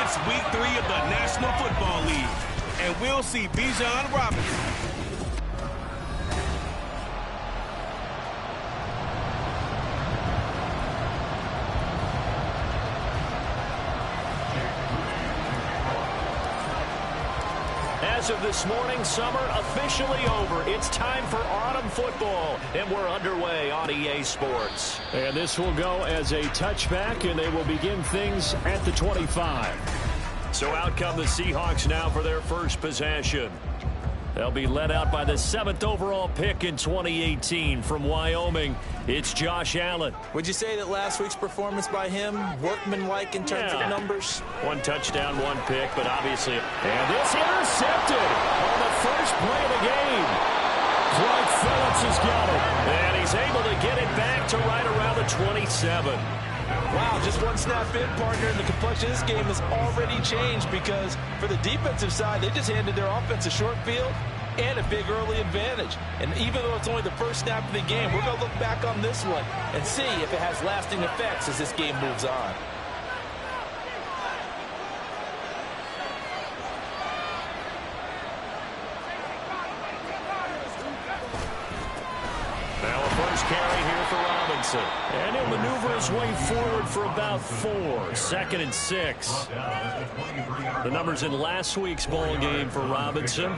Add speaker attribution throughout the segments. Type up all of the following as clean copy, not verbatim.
Speaker 1: It's week 3 of the National Football League, and we'll see Bijan Robinson.
Speaker 2: As of this morning, summer officially over. It's time for autumn football, and we're underway on EA Sports.
Speaker 3: And this will go as a touchback, and they will begin things at the 25.
Speaker 2: So out come the Seahawks now for their first possession. They'll be led out by the 7th overall pick in 2018 from Wyoming. It's Josh Allen.
Speaker 4: Would you say that last week's performance by him, workmanlike in terms of numbers?
Speaker 2: 1 touchdown, 1 pick, but obviously... And it's intercepted on the first play of the game. Clark Phillips has got it. And he's able to get it back to right around the 27.
Speaker 4: Wow, just one snap in, partner, and the complexion of this game has already changed because for the defensive side, they just handed their offense a short field and a big early advantage. And even though it's only the first snap of the game, we're going to look back on this one and see if it has lasting effects as this game moves on.
Speaker 2: Now a first carry here for Robinson. And he'll maneuver his way forward for about 4. 2nd and 6. The numbers in last week's ball game for Robinson.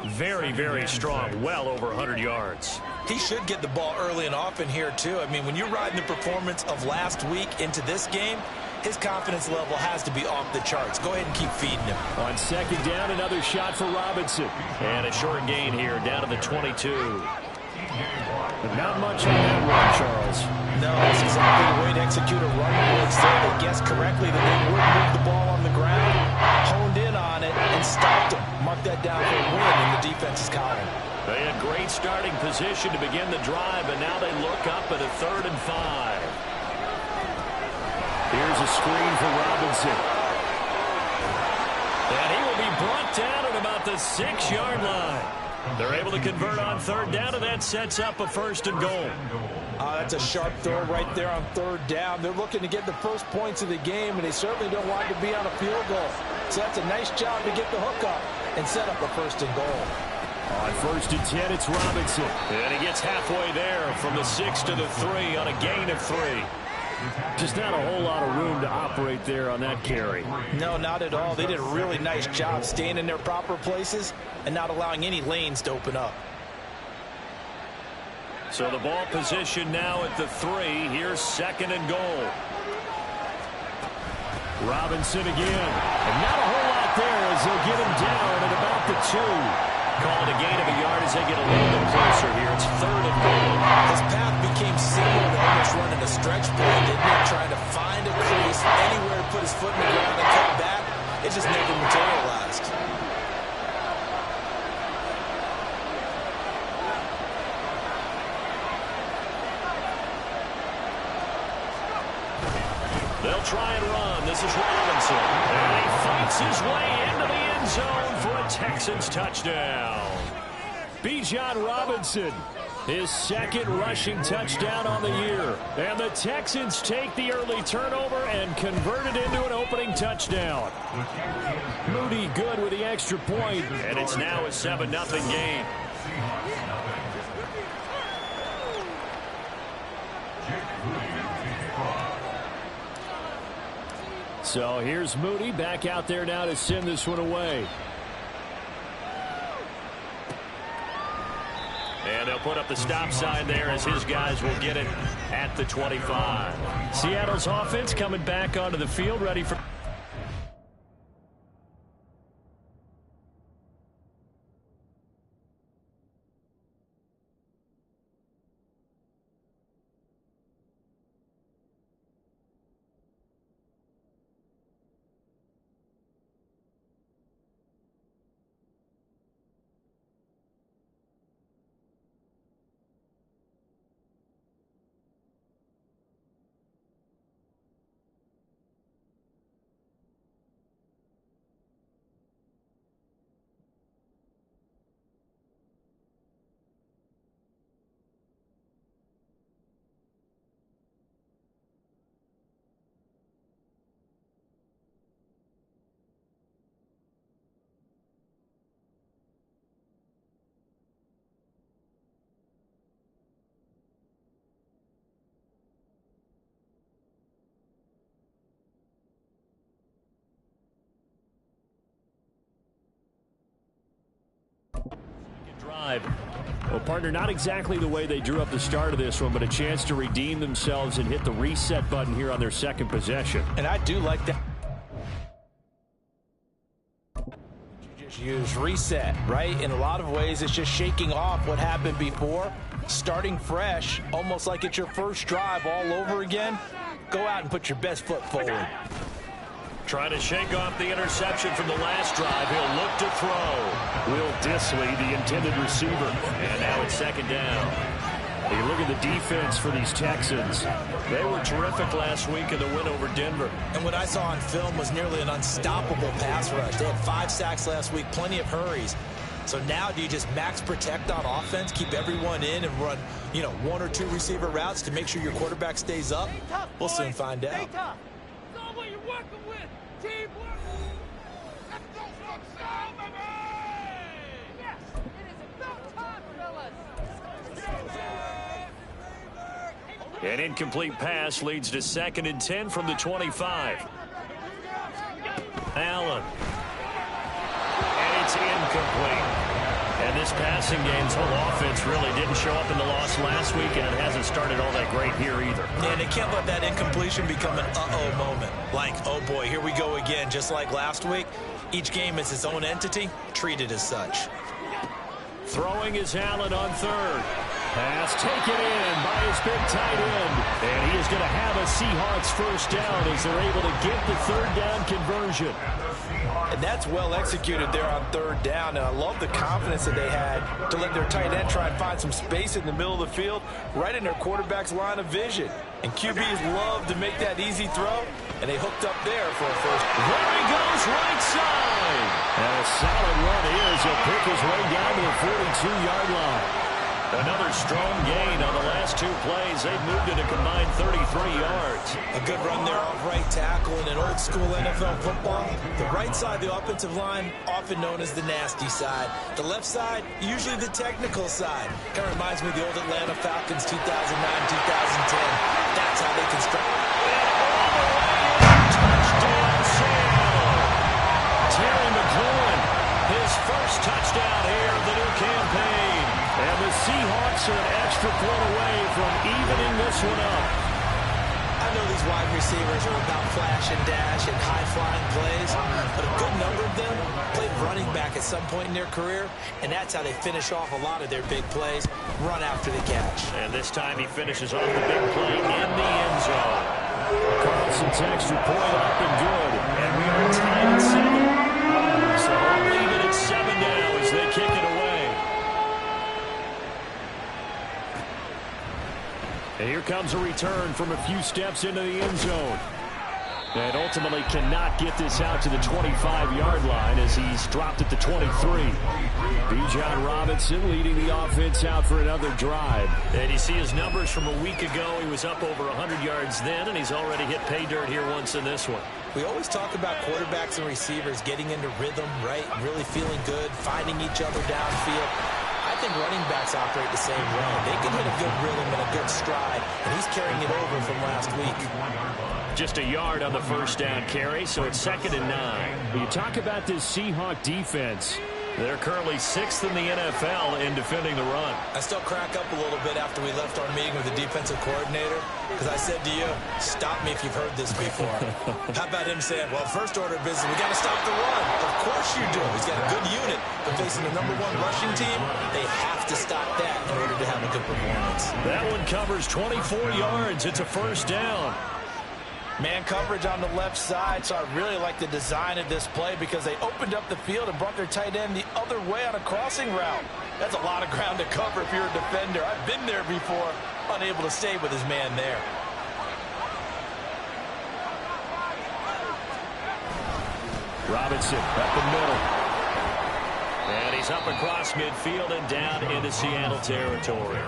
Speaker 2: Very, very strong. Well over 100 yards.
Speaker 4: He should get the ball early and often here, too. I mean, when you're riding the performance of last week into this game, his confidence level has to be off the charts. Go ahead and keep feeding him.
Speaker 3: On 2nd down, another shot for Robinson.
Speaker 2: And a short gain here down to the 22.
Speaker 3: But not much on that run, Charles.
Speaker 4: No, that's exactly the way to execute a run blitz there. They guessed correctly that they would move the ball on the ground, honed in on it, and stopped them. Mark that down for a win in the defense's column.
Speaker 2: They had great starting position to begin the drive, but now they look up at a 3rd and 5.
Speaker 3: Here's a screen for Robinson.
Speaker 2: And he will be brought down at about the 6-yard line. They're able to convert on 3rd down, and that sets up a 1st and goal.
Speaker 4: That's a sharp throw right there on 3rd down. They're looking to get the first points of the game, and they certainly don't want to be on a field goal. So that's a nice job to get the hook up and set up a 1st and goal.
Speaker 3: On 1st and 10, it's Robinson.
Speaker 2: And he gets halfway there from the 6 to the 3 on a gain of 3.
Speaker 3: Just not a whole lot of room to operate there on that carry.
Speaker 4: No, not at all. They did a really nice job staying in their proper places and not allowing any lanes to open up.
Speaker 2: So the ball position now at the 3. Here's 2nd and goal.
Speaker 3: Robinson again. And not a whole lot there as they'll get him down at about the 2.
Speaker 2: Called a gain of a yard as they get a little bit closer here. It's 3rd and goal.
Speaker 4: His path became similar to almost running a stretch play, didn't it? Trying to find a crease anywhere to put his foot in the ground and cut back. It just never materialized.
Speaker 2: They'll try and run. This is Robinson. And he fights his way into the end zone for a Texans touchdown.
Speaker 3: Bijan Robinson, his 2nd rushing touchdown on the year. And the Texans take the early turnover and convert it into an opening touchdown. Moody good with the extra point.
Speaker 2: And it's now a 7-0 game.
Speaker 3: So here's Moody back out there now to send this one away.
Speaker 2: And they'll put up the stop sign there as his guys will get it at the 25.
Speaker 3: Seattle's offense coming back onto the field, ready for...
Speaker 2: drive.
Speaker 3: Well, partner, not exactly the way they drew up the start of this one, but a chance to redeem themselves and hit the reset button here on their second possession.
Speaker 4: And I do like that. Use reset, right? In a lot of ways, it's just shaking off what happened before, starting fresh, almost like it's your first drive all over again. Go out and put your best foot forward.
Speaker 2: Trying to shake off the interception from the last drive. He'll look to throw.
Speaker 3: Will Dissly, the intended receiver.
Speaker 2: And now it's second down.
Speaker 3: You look at the defense for these Texans.
Speaker 2: They were terrific last week in the win over Denver.
Speaker 4: And what I saw on film was nearly an unstoppable pass rush. They had 5 sacks last week, plenty of hurries. So now do you just max protect on offense, keep everyone in and run, 1 or 2 receiver routes to make sure your quarterback stays up? We'll soon find out.
Speaker 2: An incomplete pass leads to 2nd and 10 from the 25. Allen. And it's incomplete. And this passing game's whole offense really didn't show up in the loss last week, and it hasn't started all that great here either.
Speaker 4: And they can't let that incompletion become an uh-oh moment. Like, oh boy, here we go again, just like last week. Each game is its own entity, treated as such.
Speaker 2: Throwing is Allen on 3rd.
Speaker 3: Pass taken in by his big tight end. And he is going to have a Seahawks first down as they're able to get the 3rd down conversion.
Speaker 4: And that's well executed there on 3rd down. And I love the confidence that they had to let their tight end try and find some space in the middle of the field, right in their quarterback's line of vision. And QBs love to make that easy throw, and they hooked up there for a first.
Speaker 2: There he goes, right side.
Speaker 3: And a solid run is. He'll pick his way down to the 42-yard line.
Speaker 2: Another strong gain on the last 2 plays. They've moved it a combined 33 yards.
Speaker 4: A good run there off right tackle in an old-school NFL football. The right side of the offensive line, often known as the nasty side. The left side, usually the technical side. Kind of reminds me of the old Atlanta Falcons 2009-2010. That's how they construct.
Speaker 2: Touchdown, Seattle. Terry McLaurin, his first touchdown here of the new campaign.
Speaker 3: And the Seahawks are an extra point away from evening this one up.
Speaker 4: I know these wide receivers are about flash and dash and high-flying plays, but a good number of them played running back at some point in their career, and that's how they finish off a lot of their big plays, run after the catch.
Speaker 2: And this time he finishes off the big play in the end zone.
Speaker 3: Carlson's extra point up and good.
Speaker 2: And we are tied at 7. So we'll leave it at 7 now as they kick it away.
Speaker 3: And here comes a return from a few steps into the end zone. And ultimately cannot get this out to the 25-yard line as he's dropped at the 23. Bijan Robinson leading the offense out for another drive.
Speaker 2: And you see his numbers from a week ago. He was up over 100 yards then, and he's already hit pay dirt here once in this one.
Speaker 4: We always talk about quarterbacks and receivers getting into rhythm, right? Really feeling good, finding each other downfield. I think running backs operate the same way. They can hit a good rhythm and a good stride, and he's carrying it over from last week.
Speaker 2: Just a yard on the first down carry, so it's 2nd and 9.
Speaker 3: You talk about this Seahawk defense.
Speaker 2: They're currently 6th in the NFL in defending the run.
Speaker 4: I still crack up a little bit after we left our meeting with the defensive coordinator, because I said to you, stop me if you've heard this before. How about him saying, well, first order of business, we got to stop the run. Of course you do. He's got a good unit, but facing the #1 rushing team, they have to stop that in order to have a good performance.
Speaker 2: That one covers 24 yards. It's a first down.
Speaker 4: Man coverage on the left side, so I really like the design of this play because they opened up the field and brought their tight end the other way on a crossing route. That's a lot of ground to cover if you're a defender. I've been there before, unable to stay with his man there.
Speaker 3: Robinson up the middle.
Speaker 2: And he's up across midfield and down into Seattle territory.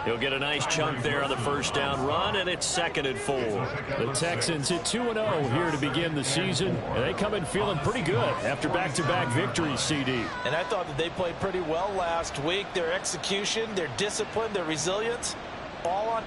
Speaker 2: He'll get a nice chunk there on the first down run, and it's 2nd and 4.
Speaker 3: The Texans at 2-0 here to begin the season, and they come in feeling pretty good after back-to-back victories, CD.
Speaker 4: And I thought that they played pretty well last week. Their execution, their discipline, their resilience, all on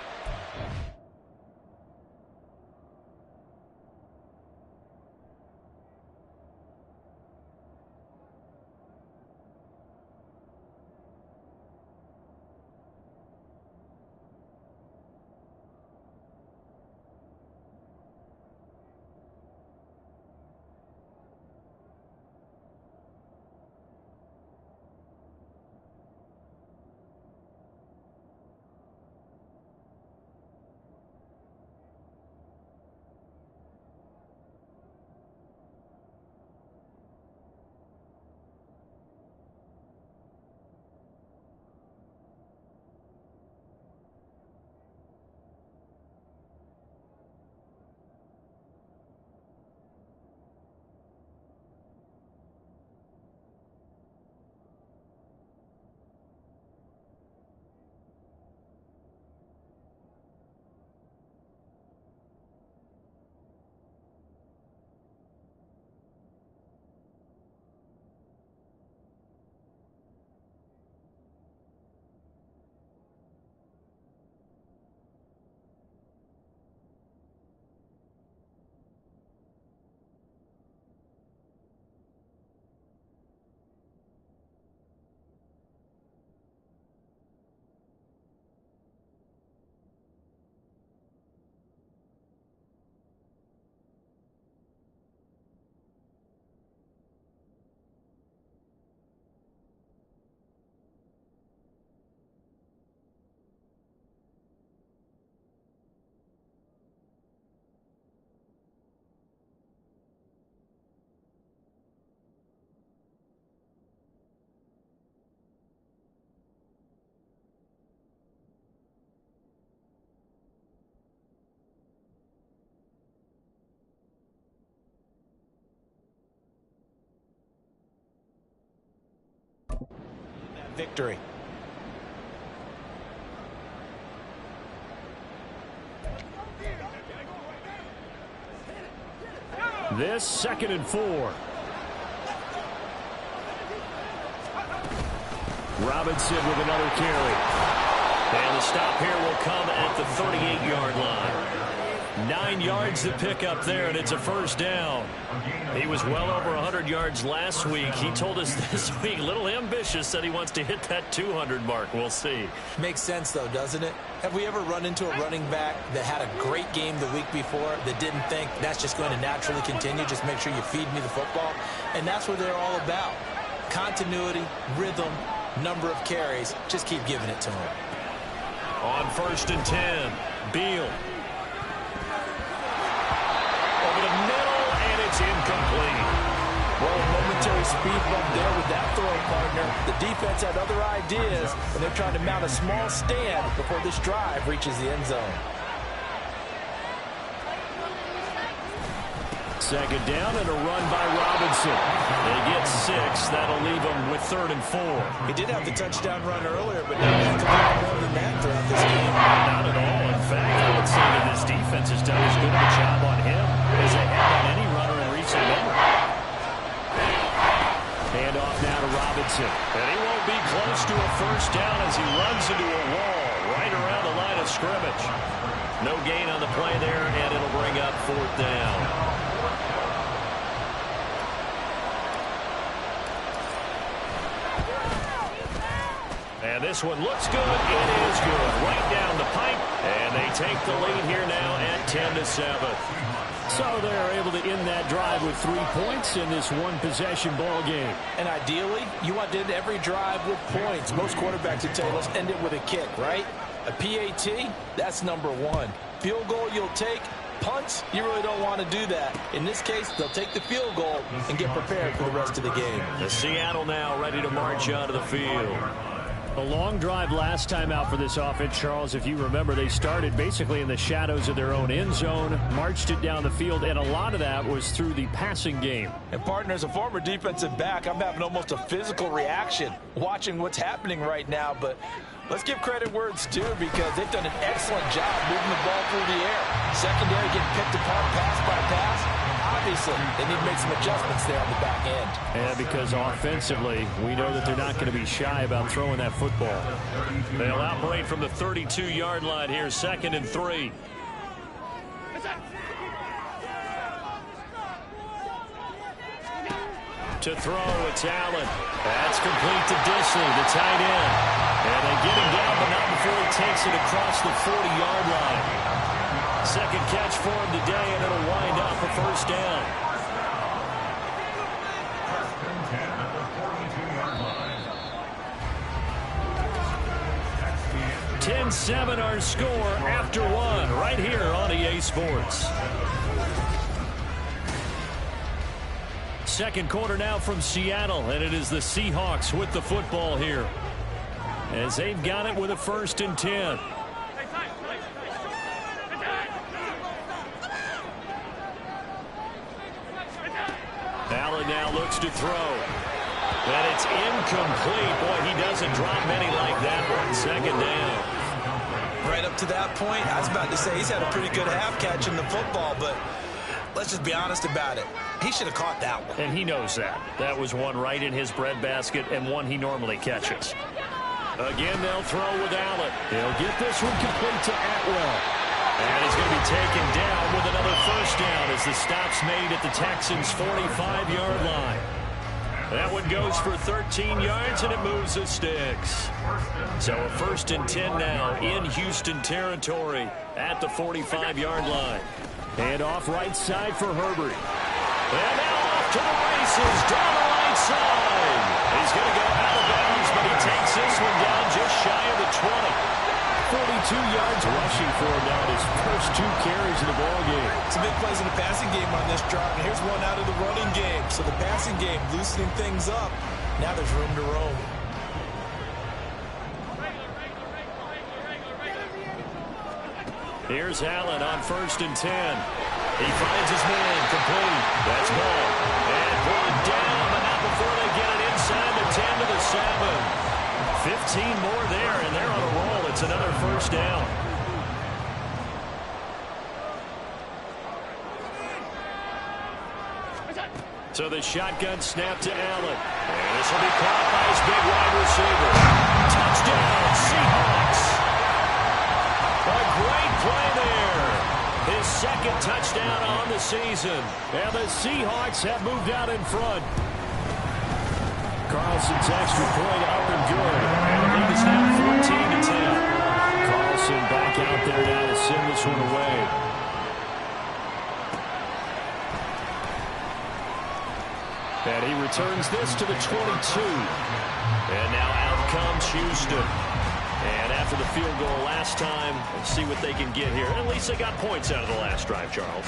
Speaker 4: victory.
Speaker 3: This 2nd and 4. Robinson with another carry. And the stop here will come at the 38-yard line. 9 yards to pick up there, and it's a first down. He was well over 100 yards last week. He told us this week, a little ambitious, that he wants to hit that 200 mark. We'll see.
Speaker 4: Makes sense, though, doesn't it? Have we ever run into a running back that had a great game the week before that didn't think that's just going to naturally continue? Just make sure you feed me the football. And that's what they're all about. Continuity, rhythm, number of carries. Just keep giving it to him.
Speaker 2: On 1st and 10, Beal. Over the middle, and it's incomplete.
Speaker 4: Well, a momentary speed bump there with that throw, partner. The defense had other ideas, and they're trying to mount a small stand before this drive reaches the end zone.
Speaker 3: 2nd down and a run by Robinson. They get 6. That'll leave them with 3rd and 4.
Speaker 4: He did have the touchdown run earlier, but didn't have to do more than that throughout this game.
Speaker 2: Not at all. In fact, I would say that this defense has done as good of a job on him as they have on any runner in recent memory.
Speaker 3: Hand off now to Robinson.
Speaker 2: And he won't be close to a first down as he runs into a wall right around the line of scrimmage. No gain on the play there, and it'll bring up 4th down. And this one looks good. It is good. Right down the pipe. And they take the lead here now at 10-7.
Speaker 3: So they're able to end that drive with 3 points in this one-possession ball game.
Speaker 4: And ideally, you want to end every drive with points. Most quarterbacks would tell you, let's end it with a kick, right? A PAT, that's number 1. Field goal you'll take. Punts, you really don't want to do that. In this case, they'll take the field goal and get prepared for the rest of the game.
Speaker 2: The Seattle now ready to march onto the field.
Speaker 3: A long drive last time out for this offense, Charles. If you remember, they started basically in the shadows of their own end zone, marched it down the field, and a lot of that was through the passing game.
Speaker 4: And, partner, as a former defensive back, I'm having almost a physical reaction watching what's happening right now. But let's give credit where it's due because they've done an excellent job moving the ball through the air. Secondary getting picked apart pass by pass. Obviously, they need to make some adjustments there on the back end.
Speaker 3: And because offensively, we know that they're not going to be shy about throwing that football.
Speaker 2: They'll operate from the 32-yard line here, 2nd and 3. To throw, it's Allen. That's complete to Disley, the tight end. And they get him down, but not before he takes it across the 40-yard line. Second catch for him today, and it'll wind up a first down. $10-7 our score after 1 right here on EA Sports. Second quarter now from Seattle, and it is the Seahawks with the football here as they've got it with a 1st and 10. Allen now looks to throw. And it's incomplete. Boy, he doesn't drop many like that one. 2nd down.
Speaker 4: Right up to that point, I was about to say he's had a pretty good half catching the football, but let's just be honest about it. He should have caught that one.
Speaker 2: And he knows that. That was one right in his breadbasket and one he normally catches. Again, they'll throw with Allen.
Speaker 3: He'll get this one complete to Atwell.
Speaker 2: And he's going to be taken down with another first down as the stop's made at the Texans' 45-yard line. That one goes for 13 yards, and it moves the sticks. So a 1st and 10 now in Houston territory at the 45-yard line.
Speaker 3: And off right side for Herbert.
Speaker 2: And now off to the races down the right side. He's going to go out of bounds, but he takes this one down just shy of the 20.
Speaker 3: 42 yards rushing for him now his first 2 carries in the ball game.
Speaker 4: Some big plays in the passing game on this drive, and here's one out of the running game. So the passing game loosening things up. Now there's room to roam.
Speaker 2: Here's Allen on 1st and 10. He finds his man complete. That's ball. And pulled down, but not before they get it inside the 10 to the 7. 15 more there, and they're on a roll. It's another first down. So the shotgun snap to Allen. And this will be caught by his big wide receiver. Touchdown, Seahawks. A great play there. His second touchdown on the season.
Speaker 3: And the Seahawks have moved out in front. Carlson's extra point up and good.
Speaker 2: And the lead is now 14-10.
Speaker 3: Carlson back out there now to send this one away. And he returns this to the 22.
Speaker 2: And now out comes Houston. And after the field goal last time, let's see what they can get here. At least they got points out of the last drive, Charles.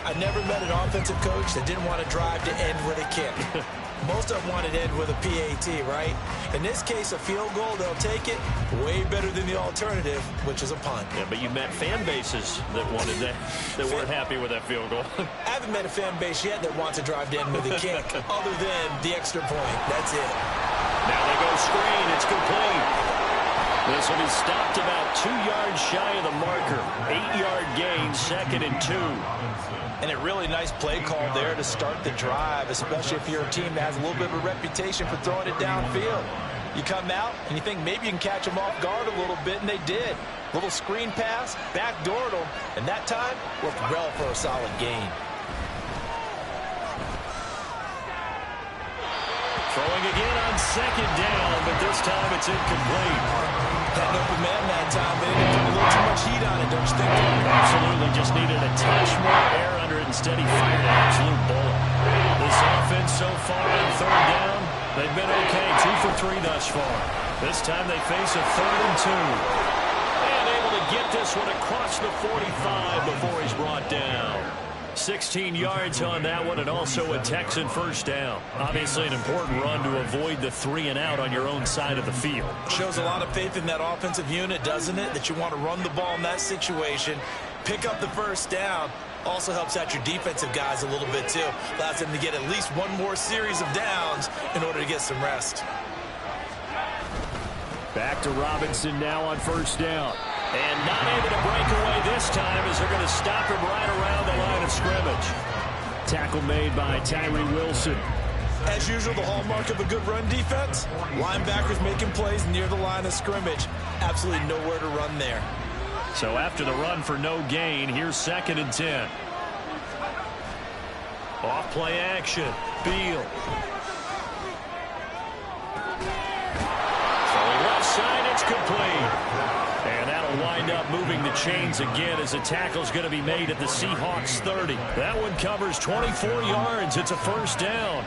Speaker 4: I never met an offensive coach that didn't want to drive to end with a kick. Most of them wanted to end with a PAT, right? In this case, a field goal, they'll take it. Way better than the alternative, which is a punt.
Speaker 2: Yeah, but you met fan bases that wanted that weren't happy with that field goal.
Speaker 4: I haven't met a fan base yet that wants to drive to end with a kick, other than the extra point. That's it.
Speaker 2: Now they go screen. It's complete. This will be stopped about 2 yards shy of the marker. 8-yard gain, 2nd and 2.
Speaker 4: And a really nice play call there to start the drive, especially if you're a team that has a little bit of a reputation for throwing it downfield. You come out and you think maybe you can catch them off guard a little bit, and they did. Little screen pass, backdoored them, and that time worked well for a solid gain.
Speaker 2: Throwing again on 2nd down, but this time it's incomplete.
Speaker 4: Had an open man that time, but it put a little too much heat on it, don't you think?
Speaker 2: Absolutely, just needed a touch more air under it. Instead, he fired an absolute bullet. This offense so far on 3rd down, they've been okay, 2 for 3 thus far. This time they face a 3rd and 2. And able to get this one across the 45 before he's brought down. 16 yards on that one, and also a Texan first down. Obviously an important run to avoid the 3 and out on your own side of the field.
Speaker 4: Shows a lot of faith in that offensive unit, doesn't it? That you want to run the ball in that situation, pick up the first down. Also helps out your defensive guys a little bit, too. Allows them to get at least one more series of downs in order to get some rest.
Speaker 3: Back to Robinson now on first down.
Speaker 2: And not able to break away this time as they're going to stop him right around the line of scrimmage.
Speaker 3: Tackle made by Tyree Wilson.
Speaker 4: As usual, the hallmark of a good run defense, linebackers making plays near the line of scrimmage. Absolutely nowhere to run there.
Speaker 2: So after the run for no gain, here's 2nd and 10. Off play action. Beal. Throwing left side, it's complete. And that'll wind up moving the chains again as the tackle's going to be made at the Seahawks 30. That one covers 24 yards. It's a first down.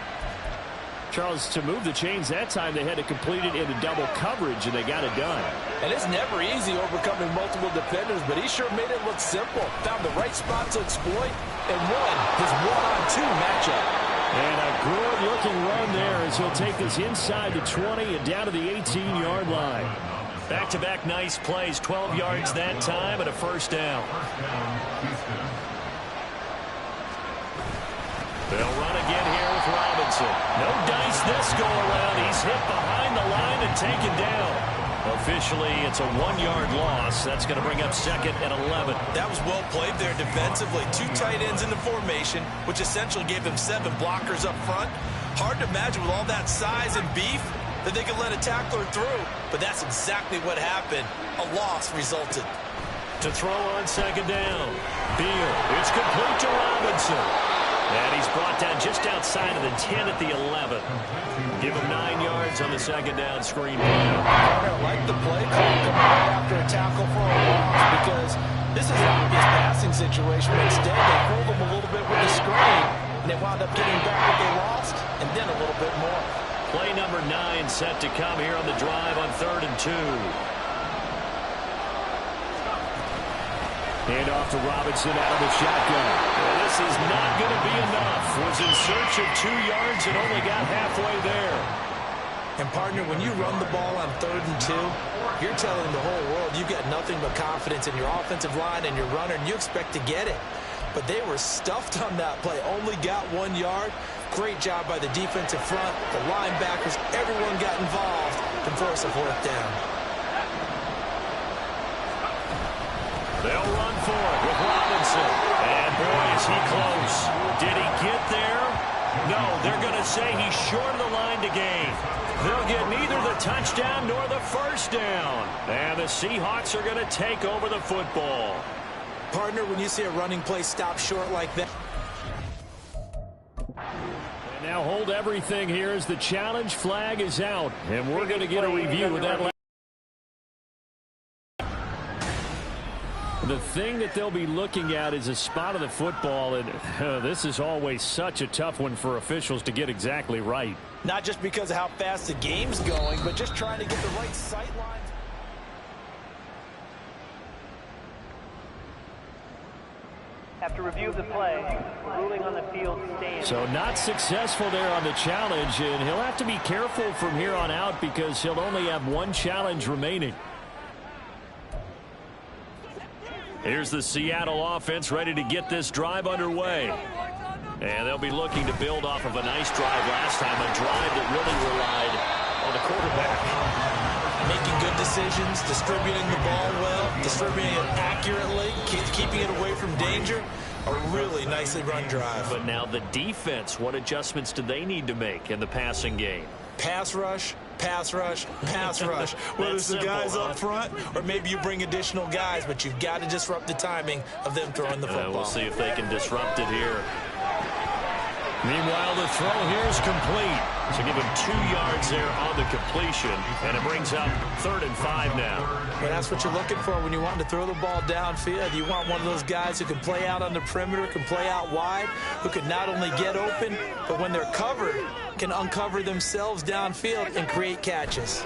Speaker 3: Charles, to move the chains that time, they had to complete it into double coverage, and they got it done.
Speaker 4: And it's never easy overcoming multiple defenders, but he sure made it look simple. Found the right spot to exploit and won his 1-on-2 matchup.
Speaker 3: And a good-looking run there as he'll take this inside the 20 and down to the 18-yard line.
Speaker 2: Back-to-back nice plays, 12 yards that time and a first down. They'll run again here with Robinson. No dice this go-around. He's hit behind the line and taken down. Officially, it's a 1-yard loss. That's going to bring up 2nd and 11.
Speaker 4: That was well played there defensively. 2 tight ends in the formation, which essentially gave them 7 blockers up front. Hard to imagine with all that size and beef that they could let a tackler through. But that's exactly what happened. A loss resulted.
Speaker 2: To throw on 2nd down. Beal. It's complete to Robinson. And he's brought down just outside of the 10 at the 11. Give him 9 yards on the 2nd down screen play.
Speaker 4: I like the play call coming right after a tackle for a loss because this is an obvious passing situation. But instead, they fooled them a little bit with the screen, and they wound up getting back what they lost and then a little bit more.
Speaker 2: Play number 9 set to come here on the drive on 3rd and 2.
Speaker 3: Hand off to Robinson out of the shotgun.
Speaker 2: Well, this is not going to be enough. Was in search of 2 yards and only got halfway there.
Speaker 4: And, partner, when you run the ball on 3rd and 2, you're telling the whole world you've got nothing but confidence in your offensive line and your runner, and you expect to get it. but they were stuffed on that play. Only got 1 yard. Great job by the defensive front, the linebackers. Everyone got involved to force a fourth down.
Speaker 2: They'll run for it with Robinson. And boy, is he close. Did he get there? No, they're going to say he's short of the line to gain. They'll get neither the touchdown nor the first down. And the Seahawks are going to take over the football.
Speaker 4: Partner, when you see a running play stop short like that.
Speaker 3: And now hold everything here as the challenge flag is out. And we're going to get a review of that. The thing that they'll be looking at is a spot of the football, and this is always such a tough one for officials to get exactly right.
Speaker 4: Not just because of how fast the game's going, but just trying to get the right sight line.
Speaker 5: After review of the play, ruling on the field stands.
Speaker 3: So not successful there on the challenge, and he'll have to be careful from here on out because he'll only have one challenge remaining.
Speaker 2: Here's the Seattle offense ready to get this drive underway. And they'll be looking to build off of a nice drive last time, a drive that really relied on the quarterback.
Speaker 4: Making good decisions, distributing the ball well, distributing it accurately, keeping it away from danger. A really nicely run drive.
Speaker 2: But now the defense, what adjustments do they need to make in the passing game?
Speaker 4: Pass rush, pass rush, pass rush. Whether it's the guys up front or maybe you bring additional guys, but you've got to disrupt the timing of them throwing the football.
Speaker 2: We'll see if they can disrupt it here.
Speaker 3: Meanwhile, the throw here is complete.
Speaker 2: So give him 2 yards there on the completion, and it brings up 3rd and 5 now.
Speaker 4: But that's what you're looking for when you want to throw the ball downfield. You want one of those guys who can play out on the perimeter, can play out wide, who can not only get open, but when they're covered, can uncover themselves downfield and create catches.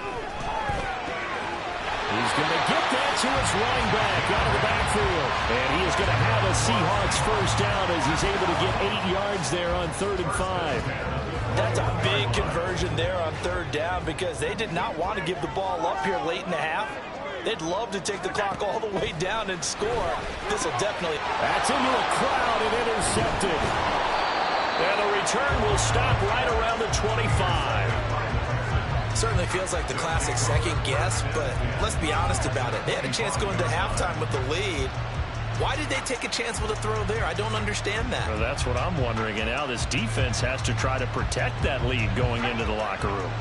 Speaker 3: He's going to get that to his running back out of the backfield. And he is going to have a Seahawks first down as he's able to get 8 yards there on 3rd and 5.
Speaker 4: That's a big conversion there on 3rd down because they did not want to give the ball up here late in the half. They'd love to take the clock all the way down and score. This will definitely...
Speaker 3: That's into a crowd and intercepted.
Speaker 2: And the return will stop right around the 25.
Speaker 4: Certainly feels like the classic second guess, but let's be honest about it. They had a chance going to halftime with the lead. Why did they take a chance with a throw there? I don't understand that.
Speaker 2: Well, that's what I'm wondering. And now this defense has to try to protect that lead going into the locker room.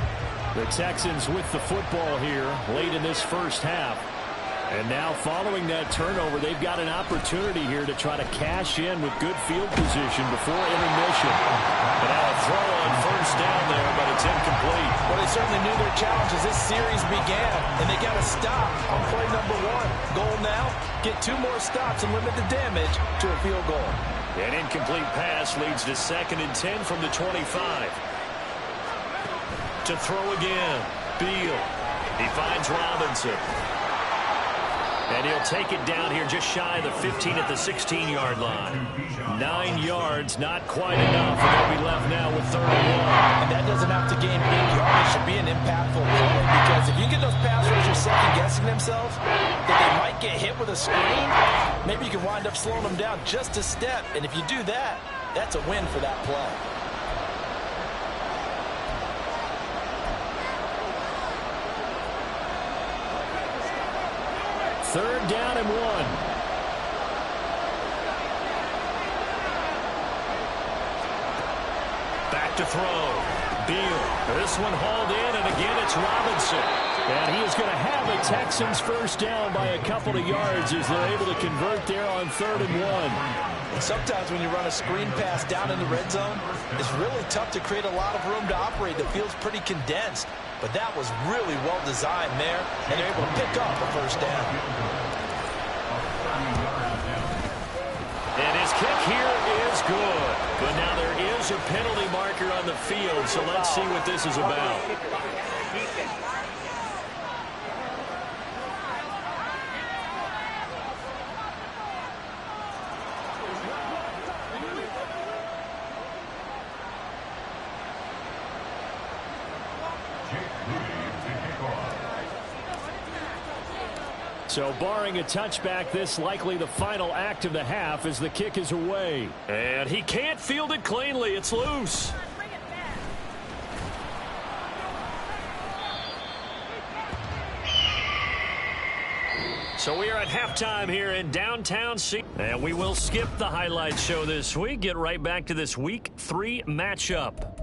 Speaker 3: The Texans with the football here late in this first half. And now following that turnover, they've got an opportunity here to try to cash in with good field position before intermission.
Speaker 2: But now a throw on first down there, but it's incomplete.
Speaker 4: Well, they certainly knew their challenge as this series began, and they got to stop on play number 1. Goal now, get 2 more stops and limit the damage to a field goal.
Speaker 2: An incomplete pass leads to 2nd and 10 from the 25. To throw again, Beal. He finds Robinson. And he'll take it down here just shy of the 15 at the 16-yard line. 9 yards, not quite enough, and they'll be left now with 3rd and 1.
Speaker 4: And that doesn't have to gain big yards. It should be an impactful play because if you get those pass rushers second-guessing themselves, that they might get hit with a screen, maybe you can wind up slowing them down just a step. And if you do that, that's a win for that play.
Speaker 3: Third down and 1.
Speaker 2: Back to throw. Beal. This one hauled in, and again it's Robinson.
Speaker 3: And he is going to have a Texans first down by a couple of yards as they're able to convert there on 3rd and 1.
Speaker 4: Sometimes when you run a screen pass down in the red zone, it's really tough to create a lot of room to operate. The field's pretty condensed. But that was really well designed there, and they're able to pick up a first down.
Speaker 2: And his kick here is good. But now there is a penalty marker on the field, so let's see what this is about.
Speaker 3: So barring a touchback, this likely the final act of the half as the kick is away.
Speaker 2: And he can't field it cleanly. It's loose. So we are at halftime here in downtown and we will skip the highlight show this week. Get right back to this Week 3 matchup.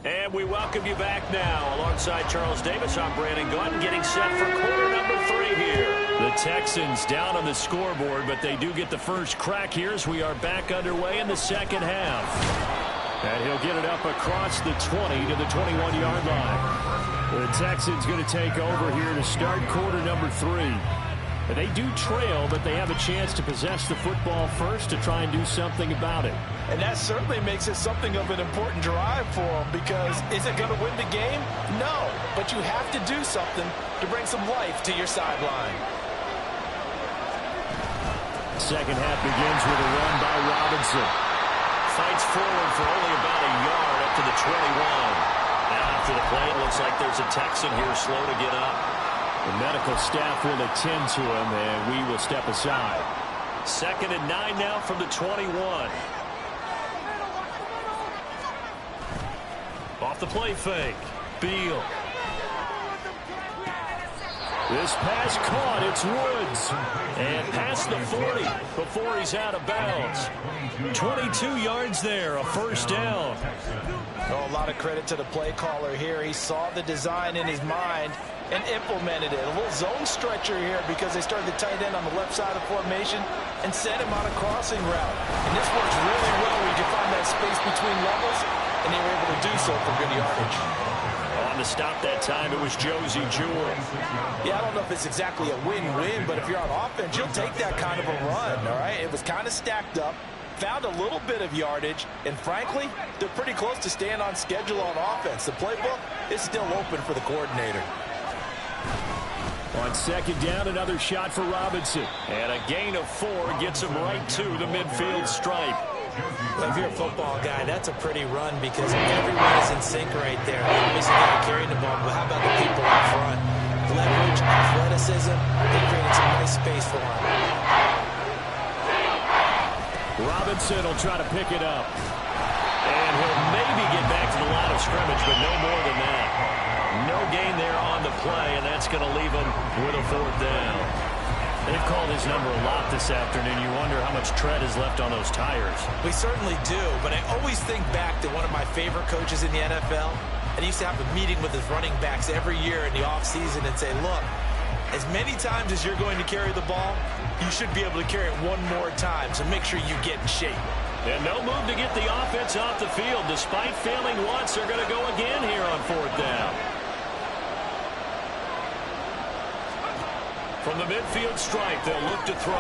Speaker 2: And we welcome you back now. Alongside Charles Davis, I'm Brandon Gaudin, getting set for quarter number 3 here. The Texans down on the scoreboard, but they do get the first crack here as we are back underway in the second half.
Speaker 3: And he'll get it up across the 20 to the 21-yard line. The Texans going to take over here to start quarter number 3. They do trail, but they have a chance to possess the football first to try and do something about it.
Speaker 4: And that certainly makes it something of an important drive for them, because is it going to win the game? No, but you have to do something to bring some life to your sideline.
Speaker 3: Second half begins with a run by Robinson.
Speaker 2: Fights forward for only about a yard up to the 21. Now after the play, it looks like there's a Texan here slow to get up.
Speaker 3: The medical staff will attend to him, and we will step aside.
Speaker 2: 2nd and 9 now from the 21. Off the play fake. Beal.
Speaker 3: This pass caught. It's Woods.
Speaker 2: And past the 40 before he's out of bounds. 22 yards there, a first down.
Speaker 4: Oh, a lot of credit to the play caller here. He saw the design in his mind and implemented it. A little zone stretcher here because they started the tight end on the left side of the formation and sent him on a crossing route. And this works really well when you can find that space between levels, and they were able to do so for good yardage.
Speaker 2: On the stop that time, it was Josie Jewell.
Speaker 4: Yeah, I don't know if it's exactly a win-win, but if you're on offense, you'll take that kind of a run, all right? It was kind of stacked up, found a little bit of yardage, and frankly, they're pretty close to staying on schedule on offense. The playbook is still open for the coordinator.
Speaker 3: On second down, another shot for Robinson.
Speaker 2: And a gain of 4 gets him right to the midfield stripe.
Speaker 6: Well, if you're a football guy, that's a pretty run because everyone is in sync right there. They're missing a guy carrying the ball, but how about the people up front? Leverage, athleticism, they created some nice space for him.
Speaker 3: Robinson will try to pick it up.
Speaker 2: And he'll maybe get back to the line of scrimmage, but no more than that. No gain there on the play, and that's going to leave him with a 4th down. They've called his number a lot this afternoon. You wonder how much tread is left on those tires.
Speaker 6: We certainly do, but I always think back to one of my favorite coaches in the NFL, and he used to have a meeting with his running backs every year in the offseason and say, look, as many times as you're going to carry the ball, you should be able to carry it one more time, so make sure you get in shape.
Speaker 2: And no move to get the offense off the field. Despite failing once, they're going to go again here on 4th down. From the midfield stripe, they'll look to throw.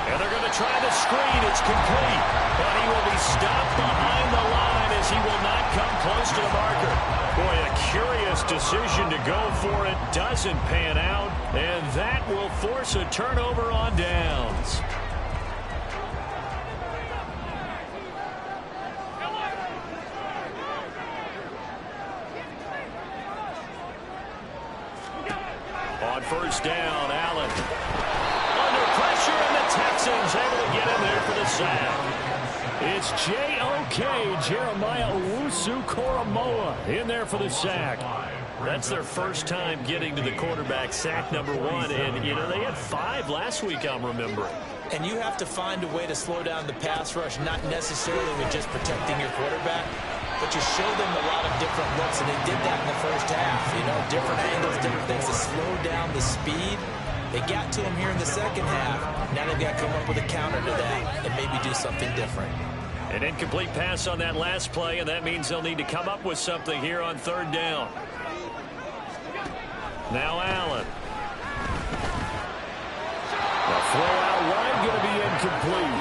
Speaker 2: And they're going to try the screen. It's complete. But he will be stopped behind the line as he will not come close to the marker. Boy, a curious decision to go for it. Doesn't pan out. And that will force a turnover on downs. On first down, Allen. Under pressure, and the Texans able to get in there for the sack.
Speaker 3: It's J.O.K. Jeremiah Owusu-Koramoah in there for the sack.
Speaker 2: That's their first time getting to the quarterback, sack number 1. And, you know, they had 5 last week, I'm remembering.
Speaker 6: And you have to find a way to slow down the pass rush, not necessarily with just protecting your quarterback, but you show them a lot of different looks, and they did that in the first half. You know, different angles, different things to slow down the speed. They got to him here in the second half. Now they've got to come up with a counter to that and maybe do something different.
Speaker 2: An incomplete pass on that last play, and that means they'll need to come up with something here on 3rd down. Now Allen.
Speaker 3: The throw out wide going to be incomplete.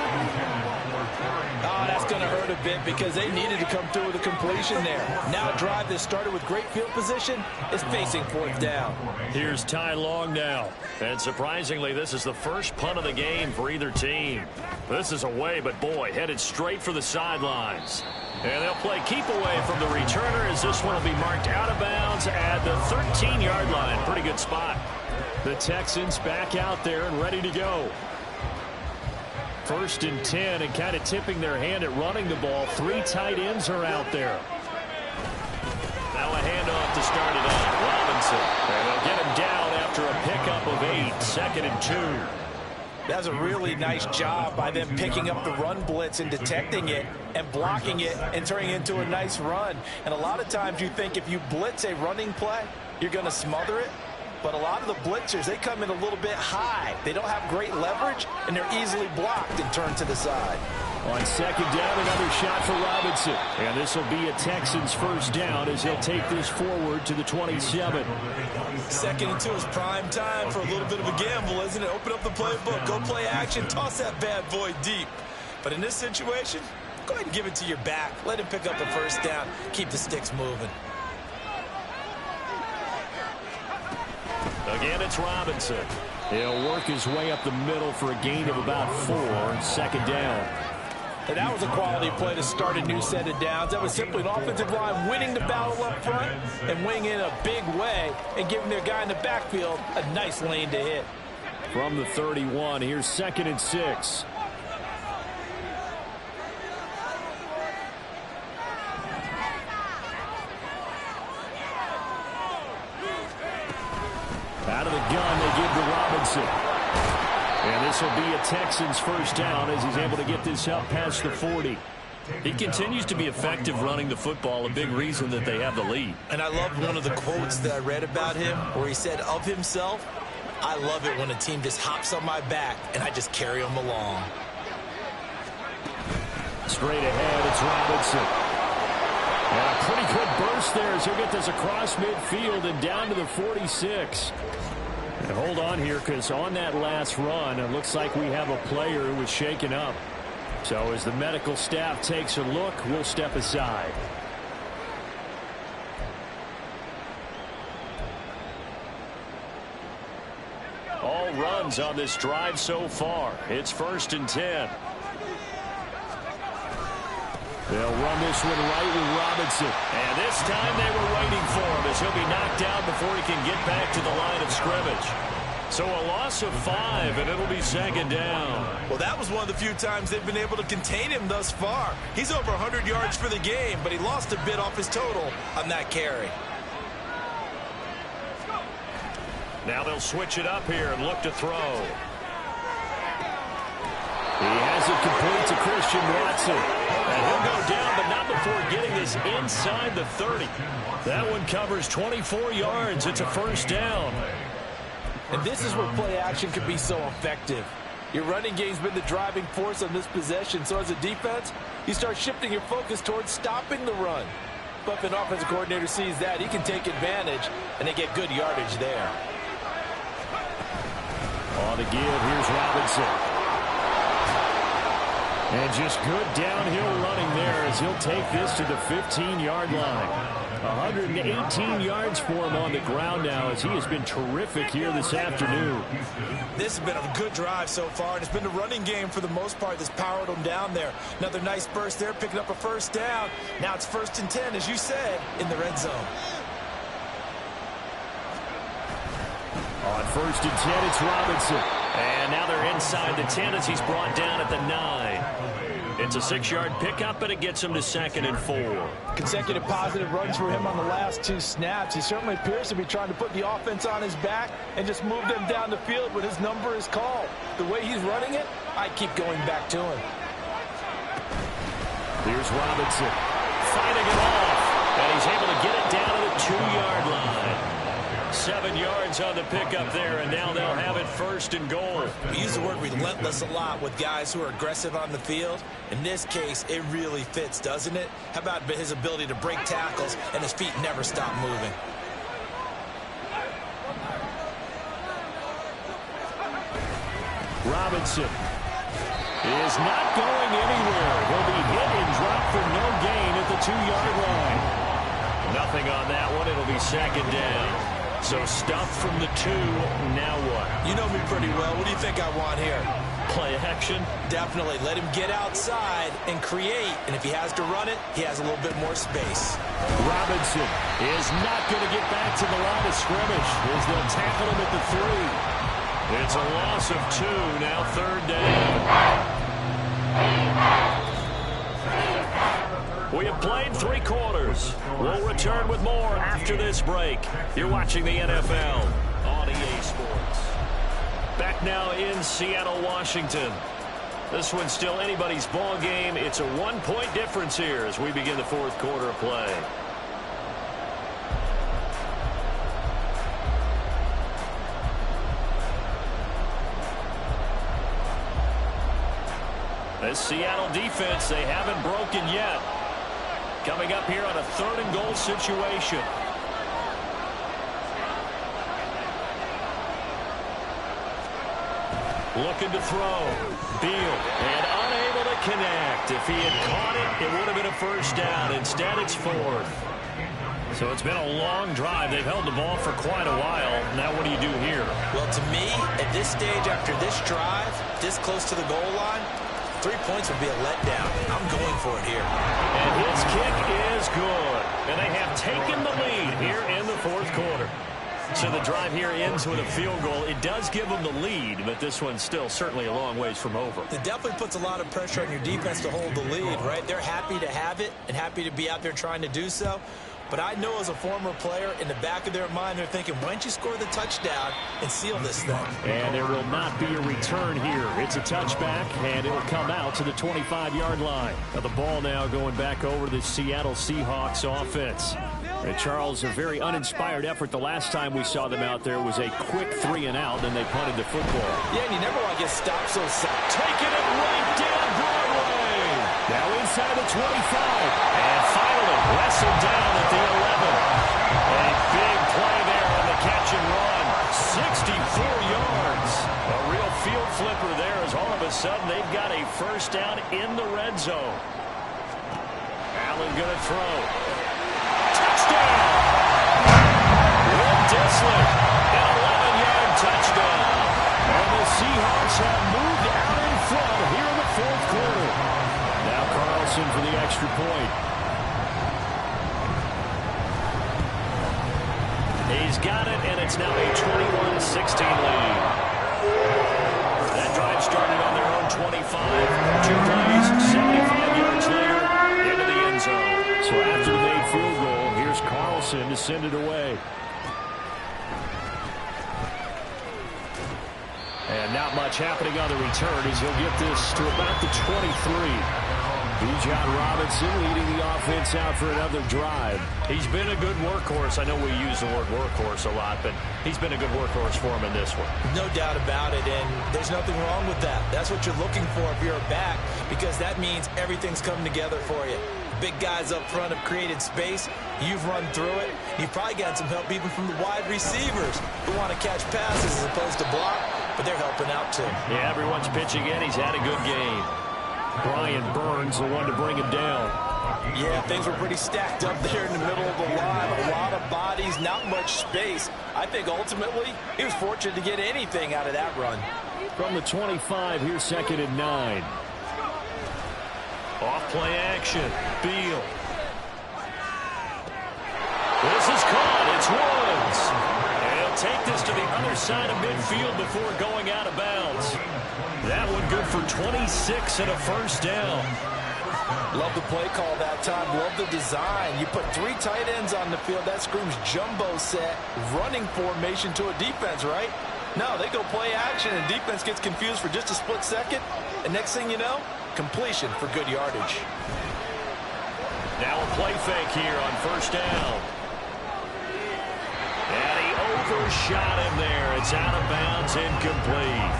Speaker 4: Oh, that's going to hurt a
Speaker 6: a bit because they needed to come through with a completion there. Now a drive that started with great field position is facing fourth down.
Speaker 2: Here's Ty Long now. And surprisingly, this is the first punt of the game for either team. This is away, but boy, headed straight for the sidelines. And they'll play keep away from the returner as this one will be marked out of bounds at the 13-yard line. Pretty good spot.
Speaker 3: The Texans back out there and ready to go. 1st and 10, and kind of tipping their hand at running the ball. 3 tight ends are out there.
Speaker 2: Now a handoff to start it off. Robinson. And they'll get him down after a pickup of 8. 2nd and 2.
Speaker 6: That's a really nice job by them picking up the run blitz and detecting it and blocking it and turning it into a nice run. And a lot of times you think if you blitz a running play, you're going to smother it. But a lot of the blitzers, they come in a little bit high. They don't have great leverage, and they're easily blocked and turned to the side.
Speaker 3: On 2nd down, another shot for Robinson. And this will be a Texans first down as he'll take this forward to the 27.
Speaker 4: 2nd and 2 is prime time for a little bit of a gamble, isn't it? Open up the playbook, go play action, toss that bad boy deep. But in this situation, go ahead and give it to your back. Let him pick up the first down. Keep the sticks moving.
Speaker 2: Again, it's Robinson.
Speaker 3: He'll work his way up the middle for a gain of about 4. 2nd down.
Speaker 6: And that was a quality play to start a new set of downs. That was simply an offensive line winning the battle up front and winning in a big way and giving their guy in the backfield a nice lane to hit.
Speaker 3: From the 31, here's 2nd and 6. Out of the gun, they give to Robinson. And this will be a Texans first down as he's able to get this up past the 40.
Speaker 2: He continues to be effective running the football, a big reason that they have the lead.
Speaker 6: And I love one of the quotes that I read about him where he said of himself, "I love it when a team just hops on my back and I just carry them along."
Speaker 3: Straight ahead, it's Robinson. And a pretty good burst there as he'll get this across midfield and down to the 46. And hold on here, because on that last run, it looks like we have a player who was shaken up. So as the medical staff takes a look, we'll step aside.
Speaker 2: All runs on this drive so far. It's 1st and 10.
Speaker 3: They'll run this one right with Robinson.
Speaker 2: And this time they were waiting for him as he'll be knocked down before he can get back to the line of scrimmage. So a loss of 5, and it'll be 2nd down.
Speaker 4: Well, that was one of the few times they've been able to contain him thus far. He's over 100 yards for the game, but he lost a bit off his total on that carry.
Speaker 2: Now they'll switch it up here and look to throw.
Speaker 3: He has it complete to Christian Watson.
Speaker 2: And he'll go down, but not before getting this inside the 30.
Speaker 3: That one covers 24 yards. It's a first down.
Speaker 6: And this is where play action can be so effective. Your running game's been the driving force on this possession. So as a defense, you start shifting your focus towards stopping the run. But if an offensive coordinator sees that, he can take advantage, and they get good yardage there.
Speaker 3: On the give, here's Robinson. And just good downhill running there as he'll take this to the 15-yard line. 118 yards for him on the ground now as he has been terrific here this afternoon.
Speaker 4: This has been a good drive so far, and it's been the running game for the most part that's powered them down there. Another nice burst there, picking up a first down. Now it's 1st and 10, as you said, in the red zone.
Speaker 3: On 1st and 10, it's Robinson.
Speaker 2: And now they're inside the 10 as he's brought down at the 9. It's a 6-yard pickup, but it gets him to 2nd and 4.
Speaker 6: Consecutive positive runs for him on the last 2 snaps. He certainly appears to be trying to put the offense on his back and just move them down the field when his number is called. The way he's running it, I keep going back to him.
Speaker 3: Here's Robinson.
Speaker 2: Fighting it off. And he's able to get it down to the 2-yard line. 7 yards on the pickup there, and now they'll have it 1st and goal.
Speaker 4: We use the word relentless a lot with guys who are aggressive on the field. In this case, it really fits, doesn't it? How about his ability to break tackles and his feet never stop moving?
Speaker 3: Robinson is not going anywhere. He'll be hit and dropped for no gain at the 2-yard line.
Speaker 2: Nothing on that one. It'll be second down. So stuffed from the 2. Now what?
Speaker 6: You know me pretty well. What do you think I want here?
Speaker 2: Play action?
Speaker 6: Definitely. Let him get outside and create. And if he has to run it, he has a little bit more space.
Speaker 3: Robinson is not going to get back to the line of scrimmage as they'll tackle him at the 3.
Speaker 2: It's a loss of 2. Now third down. We have played 3 quarters. We'll return with more after this break. You're watching the NFL on EA Sports. Back now in Seattle, Washington. This one's still anybody's ball game. It's a 1-point difference here as we begin the 4th quarter of play. This Seattle defense, they haven't broken yet. Coming up here on a 3rd and goal situation. Looking to throw. Beal. And unable to connect. If he had caught it, it would have been a first down. Instead, it's 4th. So it's been a long drive. They've held the ball for quite a while. Now what do you do here?
Speaker 6: Well, to me, at this stage after this drive, this close to the goal line, 3 points would be a letdown. I'm going for it here.
Speaker 2: And his kick is good. And they have taken the lead here in the 4th quarter. So the drive here ends with a field goal. It does give them the lead, but this one's still certainly a long ways from over.
Speaker 6: It definitely puts a lot of pressure on your defense to hold the lead, right? They're happy to have it and happy to be out there trying to do so. But I know as a former player, in the back of their mind, they're thinking, why don't you score the touchdown and seal this thing?
Speaker 3: And there will not be a return here. It's a touchback, and it'll come out to the 25-yard line. Now the ball now going back over to the Seattle Seahawks offense. And Charles, a very uninspired effort. The last time we saw them out there was a quick 3-and-out, and they punted the football.
Speaker 6: Yeah, and you never want to get stopped so
Speaker 2: taking it right down Broadway.
Speaker 3: Now inside the 25.
Speaker 2: And finally wrestled down at the 11. A big play there on the catch and run. 64 yards. A real field flipper there as all of a sudden they've got a first down in the red zone. Allen going to throw. Touchdown! Will Dissler, an 11-yard touchdown.
Speaker 3: And the Seahawks have moved out in front here in the 4th quarter. Now Carlson for the extra point.
Speaker 2: He's got it, and it's now a 21-16 lead. That drive started on their own 25. 2 plays, 75 yards later, into the end zone.
Speaker 3: So after the made field goal, here's Carlson to send it away. And not much happening on the return as he'll get this to about the 23. Bijan Robinson leading the offense out for another drive.
Speaker 2: He's been a good workhorse. I know we use the word workhorse a lot, but he's been a good workhorse for him in this one.
Speaker 6: No doubt about it, and there's nothing wrong with that. That's what you're looking for if you're a back, because that means everything's coming together for you. Big guys up front have created space. You've run through it. You've probably gotten some help even from the wide receivers who want to catch passes as opposed to block, but they're helping out too.
Speaker 2: Yeah, everyone's pitching in. He's had a good game.
Speaker 3: Brian Burns, the one to bring him down.
Speaker 6: Yeah, things were pretty stacked up there in the middle of the line. A lot of bodies, not much space. I think ultimately he was fortunate to get anything out of that run.
Speaker 3: From the 25, here's 2nd and 9.
Speaker 2: Off play action. Beal. This is caught. It's Woods. And he'll take this to the other side of midfield before going out of bounds. That one good for 26 and a first down.
Speaker 6: Love the play call that time. Love the design. You put 3 tight ends on the field. That screams jumbo set, running formation to a defense, right? No, they go play action, and defense gets confused for just a split second. And next thing you know, completion for good yardage.
Speaker 2: Now a play fake here on first down. And he overshot him there. It's out of bounds, incomplete.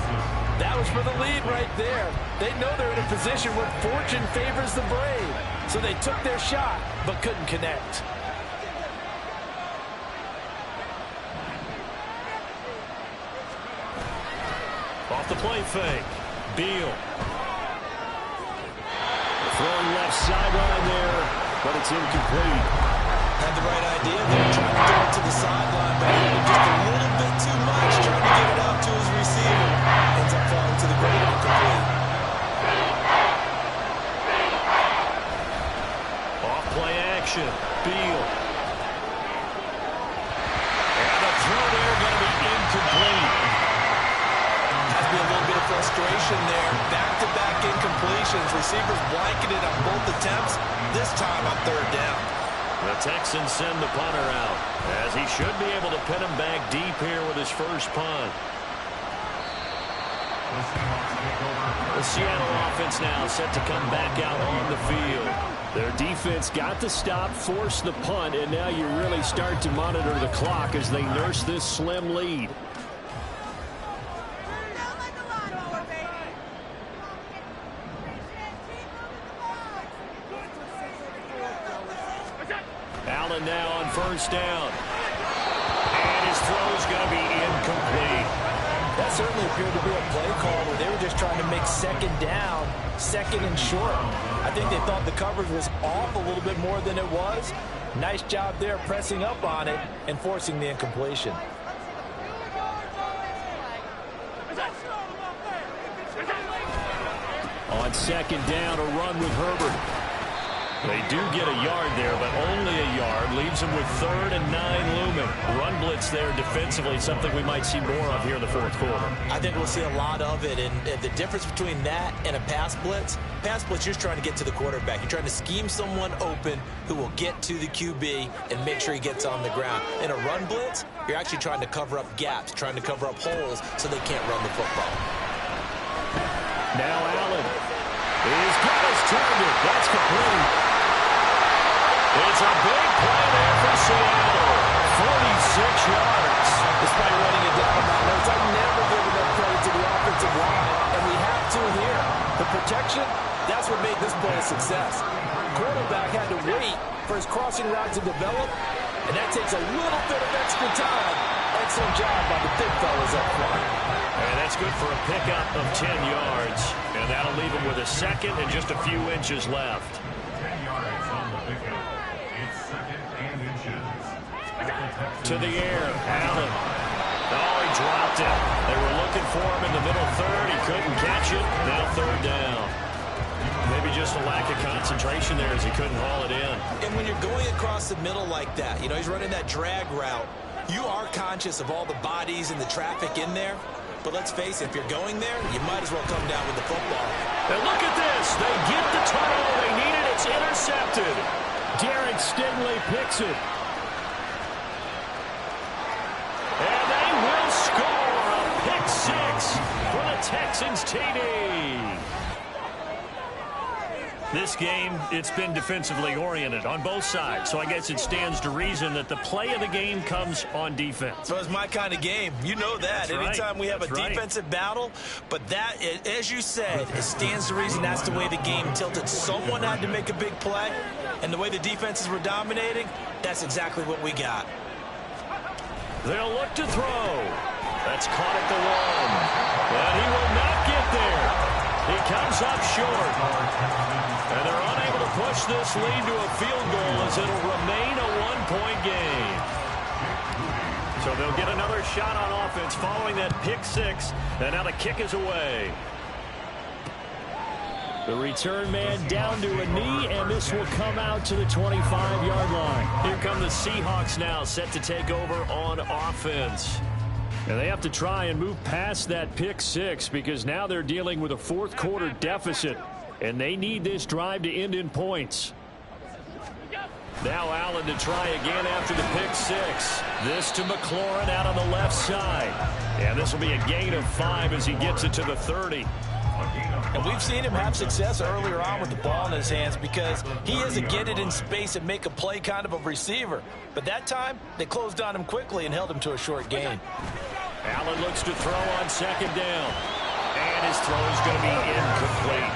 Speaker 6: That was for the lead right there. They know they're in a position where fortune favors the brave. So they took their shot, but couldn't connect.
Speaker 2: Off the play fake. Beal.
Speaker 3: Throwing left sideline there, but it's incomplete.
Speaker 6: Had the right idea there, trying to throw it to the sideline, but just a little bit too much, trying to get it out to his receiver. Ends up falling to the ground incomplete.
Speaker 2: Off play action. Beal. And the throw there going to be incomplete.
Speaker 6: Has to be a little bit of frustration there. Back-to-back incompletions. Receivers blanketed on both attempts. This time on third down.
Speaker 2: The Texans send the punter out, as he should be able to pin him back deep here with his first punt. The Seattle offense now set to come back out on the field.
Speaker 3: Their defense got the stop, forced the punt, and now you really start to monitor the clock as they nurse this slim lead.
Speaker 2: Allen now on first down. And his throw's going to be incomplete.
Speaker 6: That certainly appeared to be a play call where they were just trying to make second down, second and short. I think they thought the coverage was off a little bit more than it was. Nice job there pressing up on it and forcing the incompletion.
Speaker 3: On second down, a run with Herbert.
Speaker 2: They do get a yard there, but only a yard. Leaves them with 3rd and 9 looming. Run blitz there defensively, something we might see more of here in the fourth quarter.
Speaker 6: I think we'll see a lot of it, and the difference between that and a pass blitz, you're just trying to get to the quarterback. You're trying to scheme someone open who will get to the QB and make sure he gets on the ground. In a run blitz, you're actually trying to cover up gaps, trying to cover up holes so they can't run the football.
Speaker 3: Now Allen. He's got his target. That's complete.
Speaker 2: It's a big play there for Seattle. 46 yards.
Speaker 6: Despite running it down about notes, I've never given that credit to the offensive line, and we have to here. The protection, that's what made this play a success. Quarterback had to wait for his crossing route to develop, and that takes a little bit of extra time. Excellent job by the big fellas up front.
Speaker 2: And that's good for a pickup of 10 yards. And that'll leave him with a second and just a few inches left.
Speaker 7: 10 yards on the pickup. It's 2nd and inches.
Speaker 2: To the air, Allen. Oh, he dropped it. They were looking for him in the middle third. He couldn't catch it. Now 3rd down. Maybe just a lack of concentration there as he couldn't haul it in.
Speaker 6: And when you're going across the middle like that, you know, he's running that drag route, you are conscious of all the bodies and the traffic in there. But let's face it, if you're going there, you might as well come down with the football.
Speaker 2: And look at this. They get the turnover they needed. It's intercepted.
Speaker 3: Derek Stingley picks it.
Speaker 2: And they will score a pick 6 for the Texans TD. This game, it's been defensively oriented on both sides, so I guess it stands to reason that the play of the game comes on defense.
Speaker 6: So it's my kind of game. You know that.
Speaker 2: That's right.
Speaker 6: Anytime we have a defensive battle, but that, as you said, it stands to reason that's the way the game tilted. Someone had to make a big play, and the way the defenses were dominating, that's exactly what we got.
Speaker 2: They'll look to throw. That's caught at the 1. But he will not get there. He comes up short. And they're unable to push this lead to a field goal as it'll remain a 1-point game. So they'll get another shot on offense following that pick 6. And now the kick is away.
Speaker 3: The return man down to a knee, and this will come out to the 25-yard line.
Speaker 2: Here come the Seahawks now, set to take over on offense.
Speaker 3: And they have to try and move past that pick 6 because now they're dealing with a fourth-quarter deficit, and they need this drive to end in points.
Speaker 2: Now Allen to try again after the pick 6. This to McLaurin out on the left side. And this will be a gain of 5 as he gets it to the 30.
Speaker 6: And we've seen him have success earlier on with the ball in his hands because he is a get it in space and make a play kind of a receiver. But that time, they closed on him quickly and held him to a short gain.
Speaker 2: Allen looks to throw on second down. And his throw is going to be incomplete.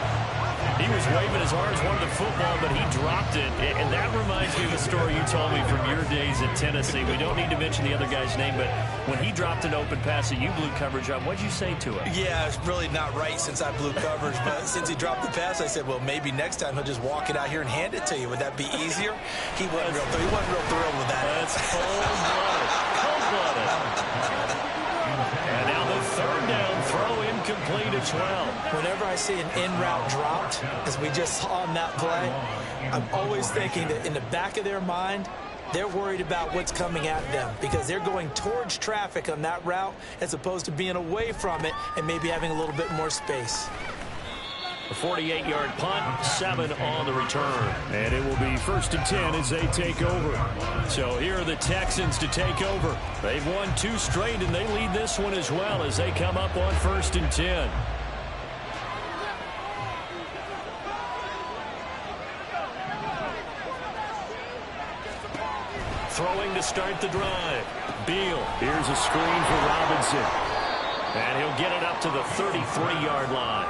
Speaker 2: He was waving as hard as wanted the football, but he dropped it. And that reminds me of a story you told me from your days at Tennessee. We don't need to mention the other guy's name, but when he dropped an open pass that you blew coverage on, what'd you say to him?
Speaker 6: Yeah, it's really not right since I blew coverage, but since he dropped the pass, I said, well, maybe next time he'll just walk it out here and hand it to you. Would that be easier? He wasn't real thrilled with that.
Speaker 2: That's cold-blooded. Cold-blooded. And now the third down throw incomplete as well.
Speaker 6: Whenever I see an in-route dropped, as we just saw on that play, I'm always thinking that in the back of their mind, they're worried about what's coming at them because they're going towards traffic on that route as opposed to being away from it and maybe having a little bit more space.
Speaker 2: A 48-yard punt, 7 on the return.
Speaker 3: And it will be 1st and 10 as they take over.
Speaker 2: So here are the Texans to take over. They've won 2 straight, and they lead this one as well as they come up on 1st and 10. Throwing to start the drive. Beal.
Speaker 3: Here's a screen for Robinson.
Speaker 2: And he'll get it up to the 33-yard line.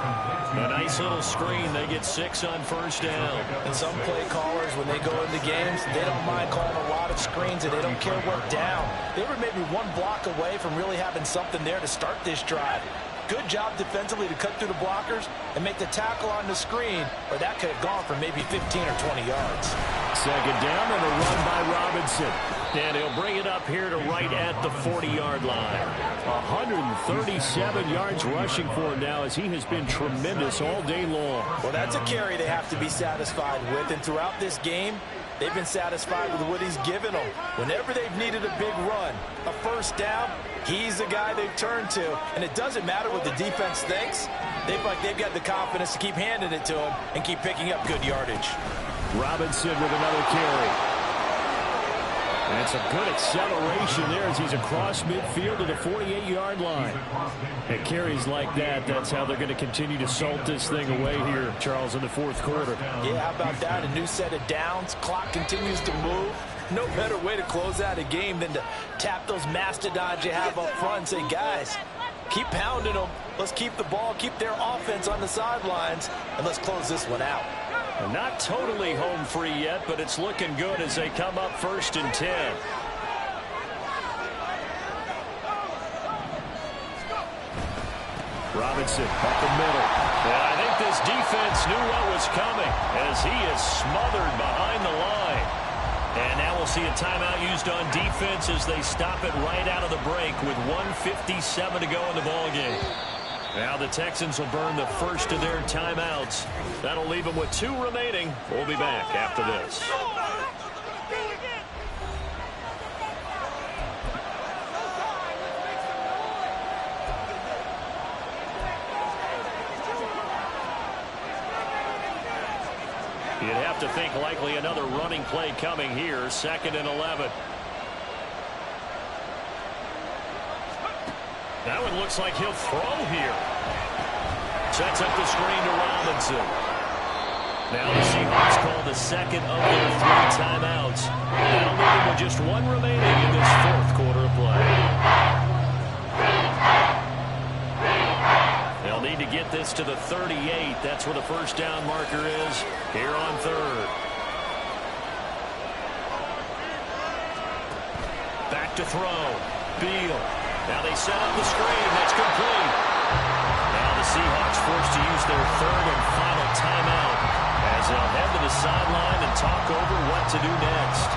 Speaker 2: A nice little screen. They get 6 on 1st down.
Speaker 6: And some play callers, when they go into games, they don't mind calling a lot of screens, and they don't care what down. They were maybe 1 block away from really having something there to start this drive. Good job defensively to cut through the blockers and make the tackle on the screen, or that could have gone for maybe 15 or 20 yards.
Speaker 3: 2nd down and a run by Robinson.
Speaker 2: And he'll bring it up here to right at the 40-yard line.
Speaker 3: 137 yards rushing for him now as he has been tremendous all day long.
Speaker 6: Well, that's a carry they have to be satisfied with, and throughout this game, they've been satisfied with what he's given them. Whenever they've needed a big run, a 1st down, he's the guy they've turned to. And it doesn't matter what the defense thinks. They've got the confidence to keep handing it to him and keep picking up good yardage.
Speaker 3: Robinson with another carry. And some good acceleration there as he's across midfield to the 48-yard line. And carries like that, that's how they're going to continue to salt this thing away here, Charles, in the 4th quarter.
Speaker 6: Yeah, how about that? A new set of downs. Clock continues to move. No better way to close out a game than to tap those mastodons you have up front and say, guys, keep pounding them. Let's keep the ball, keep their offense on the sidelines, and let's close this one out.
Speaker 2: Not totally home free yet, but it's looking good as they come up 1st and 10.
Speaker 3: Robinson up the middle.
Speaker 2: Yeah, I think this defense knew what was coming as he is smothered behind the line. And now we'll see a timeout used on defense as they stop it right out of the break with 1:57 to go in the ballgame. Now the Texans will burn the first of their timeouts. That'll leave them with 2 remaining. We'll be back after this. You'd have to think likely another running play coming here. 2nd and 11. That one looks like he'll throw here. Sets up the screen to Robinson. Now the Seahawks call the 2nd of their 3 timeouts. That'll leave them with just 1 remaining in this 4th quarter of play. They'll need to get this to the 38. That's where the 1st down marker is here on 3rd. Back to throw. Beal. Now they set up the screen. That's complete. Now the Seahawks forced to use their 3rd and final timeout as they'll head to the sideline and talk over what to do next.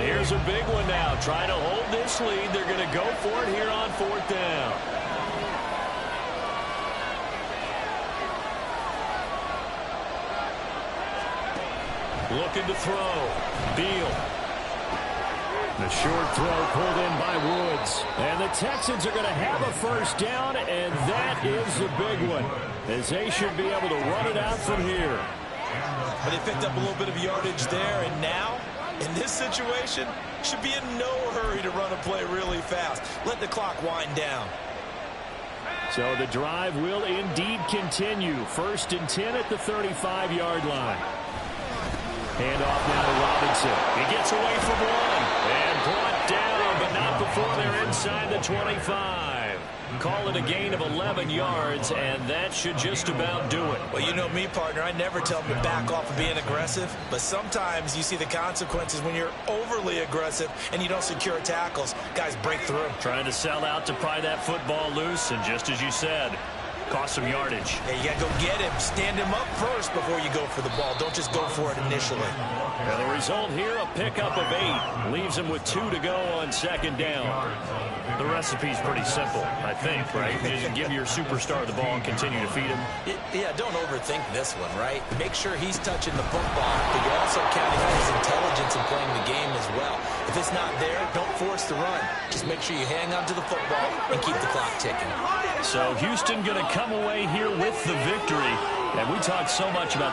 Speaker 2: Here's a big one now. Trying to hold this lead. They're going to go for it here on 4th down. Looking to throw. Beal.
Speaker 3: The short throw pulled in by Woods. And the Texans are going to have a 1st down, and that is the big one, as they should be able to run it out from here.
Speaker 6: But they picked up a little bit of yardage there, and now, in this situation, should be in no hurry to run a play really fast. Let the clock wind down.
Speaker 3: So the drive will indeed continue. 1st and 10 at the 35-yard line. Handoff now to Robinson. He gets away from one and brought down, but not before they're inside the 25. Call it a gain of 11 yards, and that should just about do it.
Speaker 6: Well, you know me, partner. I never tell them to back off of being aggressive, but sometimes you see the consequences when you're overly aggressive and you don't secure tackles. Guys break through.
Speaker 2: Trying to sell out to pry that football loose, and just as you said, cost some yardage.
Speaker 6: Yeah, you got to go get him. Stand him up first before you go for the ball. Don't just go for it initially.
Speaker 2: And the result here, a pickup of 8. Leaves him with 2 to go on 2nd down. The recipe's pretty simple, I think, right? You just give your superstar the ball and continue to feed him.
Speaker 6: Yeah, don't overthink this one, right? Make sure he's touching the football, but you're also counting on his intelligence in playing the game as well. If it's not there, don't force the run. Just make sure you hang on to the football and keep the clock ticking.
Speaker 2: So Houston going to come away here with the victory. And we talked so much about